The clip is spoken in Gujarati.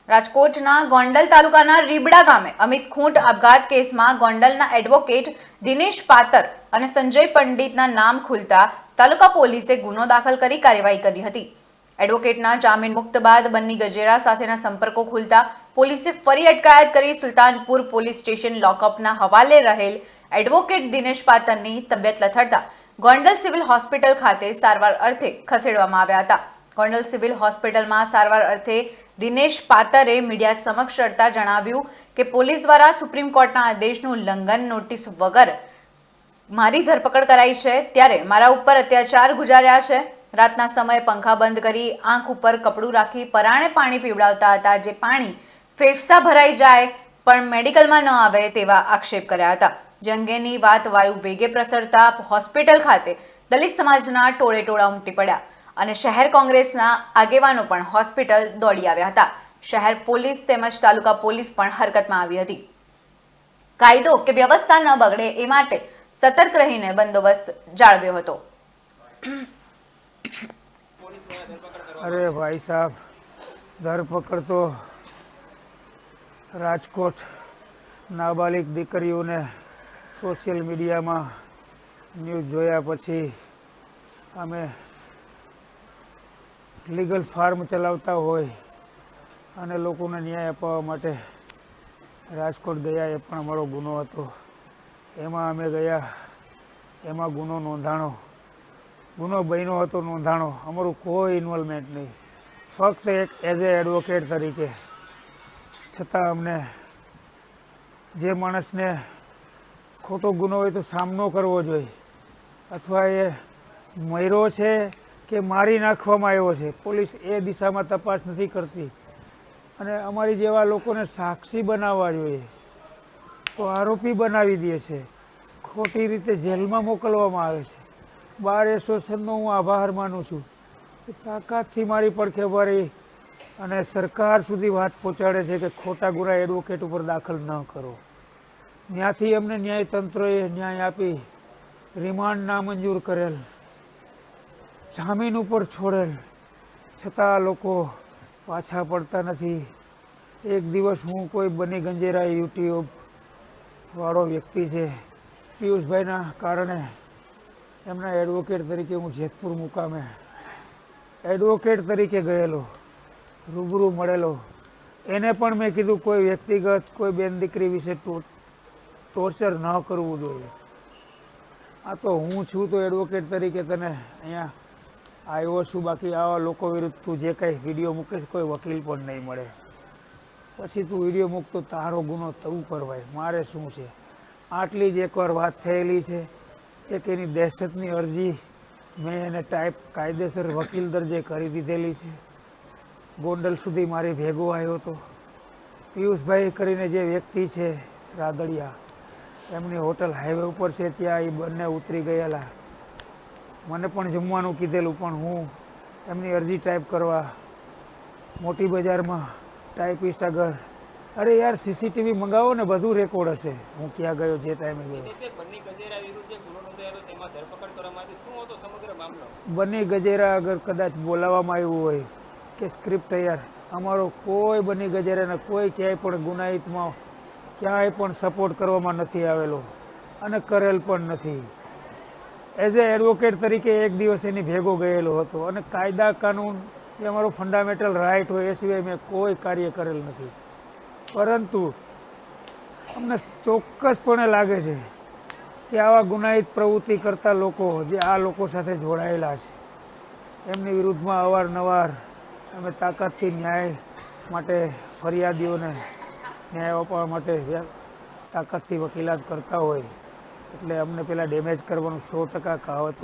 રાજકોટના ગોંડલ તાલુકાના રીબડા ગામે અમિત ખૂંટ આપઘાત કેસમાં ગોંડલના એડવોકેટ દિનેશ પાતર અને સંજય પંડિતના નામ ખુલતા તાલુકા પોલીસે ગુનો દાખલ કરી કાર્યવાહી કરી હતી। એડવોકેટના જામીન મુક્ત બાદ બન્ની ગજેરા સાથેના સંપર્કો ખુલતા પોલીસે ફરી અટકાયત કરી સુલતાનપુર પોલીસ સ્ટેશન લોકઅપના હવાલે રહેલ એડવોકેટ દિનેશ પાતરની તબિયત લથડતા ગોંડલ સિવિલ હોસ્પિટલ ખાતે સારવાર અર્થે ખસેડવામાં આવ્યા હતા। ગોંડલ સિવિલ હોસ્પિટલમાં સારવાર અર્થે દિનેશ પાતરે મીડિયા સમક્ષ રડતા જણાવ્યું કે પોલીસ દ્વારા સુપ્રીમ કોર્ટના આદેશનું ઉલ્લંઘન નોટિસ વગર મારી ધરપકડ કરાઈ છે, ત્યારે મારા ઉપર અત્યાચાર ગુજાર્યા છે। રાતના સમયે પંખા બંધ કરી આંખ ઉપર કપડું રાખી પરાણે પાણી પીવડાવતા હતા, જે પાણી ફેફસા ભરાઈ જાય પણ મેડિકલમાં ન આવે તેવા આક્ષેપ કર્યા હતા। જે અંગેની વાત વાયુ વેગે પ્રસરતા હોસ્પિટલ ખાતે દલિત સમાજના ટોળે ટોળા ઉમટી પડ્યા અને શહેર કોંગ્રેસના આગેવાનો પણ હોસ્પિટલ દોડી આવ્યા હતા। શહેર પોલીસ તેમજ તાલુકા પોલીસ પણ હરકતમાં આવી હતી। કાયદો કે વ્યવસ્થા ન બગડે એ માટે સતર્ક રહીને બંદોબસ્ત જાળવ્યો હતો। अरे भाई साहब, धरपकड़ तो राजकोट नाबालिग दीकरीओने सोशल मीडिया में न्यूज जोया पछी अमे लीगल फार्म चलावता होय अने लोकोने न्याय अपावा माटे राजकोट गया। ए पण अमारो गुनो हतो, एमां अमे गया, एमां गुनो नोंधाणो, गुनो बन्यो हतो नोंधाणो, अमारुं कोई इन्वोल्वमेंट नहीं, फक्त एक एज ए एडवोकेट तरीके। छतां अमने जे माणसने खोटो गुनो होय तो सामनो करवो जोईए, अथवा ए मर्यो छे के मारी नाखवामां आव्यो छे, पोलीस ए दिशामां तपास नथी करती अने अमारी जेवा लोकोने साक्षी बनाववा जोईए तो आरोपी बनावी दे छे, खोटी रीते जेलमां मोकलवामां आवे छे। बार एसोसिएशननो हूँ आभार मानु छूं, ताकातथी मारी પડખે ભરી અને સરકાર સુધી વાત પહોંચાડે છે કે ખોટા ગુના એડવોકેટ ઉપર દાખલ ન કરો। ત્યાંથી અમને ન્યાયતંત્રએ ન્યાય આપી રિમાન્ડ નામંજૂર કરેલ, જામીન ઉપર છોડેલ, છતાં લોકો પાછા પડતા નથી। એક દિવસ હું કોઈ બની ગંજેરા યુટ્યુબ વાળો વ્યક્તિ છે, પિયુષભાઈના કારણે એમના એડવોકેટ તરીકે હું જેતપુર મુકામે એડવોકેટ તરીકે ગયેલો, રૂબરૂ મળેલો। એને પણ મેં કીધું કોઈ વ્યક્તિગત કોઈ બેન દીકરી વિશે ટોર્ચર ન કરવું જોઈએ। આ તો હું છું તો એડવોકેટ તરીકે તને અહીંયા આવ્યો છું, બાકી આવા લોકો વિરુદ્ધ તું જે કંઈ વિડીયો મૂકીશ કોઈ વકીલ પણ નહીં મળે। પછી તું વિડીયો મૂકતો તારો ગુનો તું કરવાય, મારે શું છે। આટલી જ એકવાર વાત થયેલી છે, એક એની દહેશતની અરજી મેં એને ટાઈપ કાયદેસર વકીલ દરજ્જે કરી દીધેલી છે। ગોંડલ સુધી મારી ભેગો આવ્યો હતો। પિયુષભાઈ કરીને જે વ્યક્તિ છે રાદડિયા, એમની હોટલ હાઈવે ઉપર છે, ત્યાં એ બંને ઉતરી ગયેલા। મને પણ જમવાનું કીધેલું, પણ હું એમની અરજી ટાઈપ કરવા મોટી બજારમાં ટાઈપિસ્ટ આગળ, અરે યાર સીસીટીવી મંગાવો ને બધું રેકોર્ડ હશે હું ક્યાં ગયો, જે ટાઈમે ગયો। બની ગજેરા અગર કદાચ બોલાવવામાં આવ્યું હોય કે સ્ક્રિપ્ટ તૈયાર, અમારો કોઈ બની ગજેરાને કોઈ ક્યાંય પણ ગુનાહિતમાં ક્યાંય પણ સપોર્ટ કરવામાં નથી આવેલો અને કરેલ પણ નથી। એઝ એ એડવોકેટ તરીકે એક દિવસ એની ભેગો ગયેલો હતો અને કાયદા કાનૂન એ અમારો ફંડામેન્ટલ રાઇટ હોય એ સિવાય મેં કોઈ કાર્ય કરેલ નથી। પરંતુ અમને ચોક્કસપણે લાગે છે કે આવા ગુનાહિત પ્રવૃત્તિ કરતા લોકો જે આ લોકો સાથે જોડાયેલા છે એમની વિરુદ્ધમાં અવારનવાર અમે તાકાતથી ન્યાય માટે ફરિયાદીઓને ન્યાય અપાવવા માટે તાકાતથી વકીલાત કરતા હોય એટલે અમને પેલા ડેમેજ કરવાનું 100% કહાવત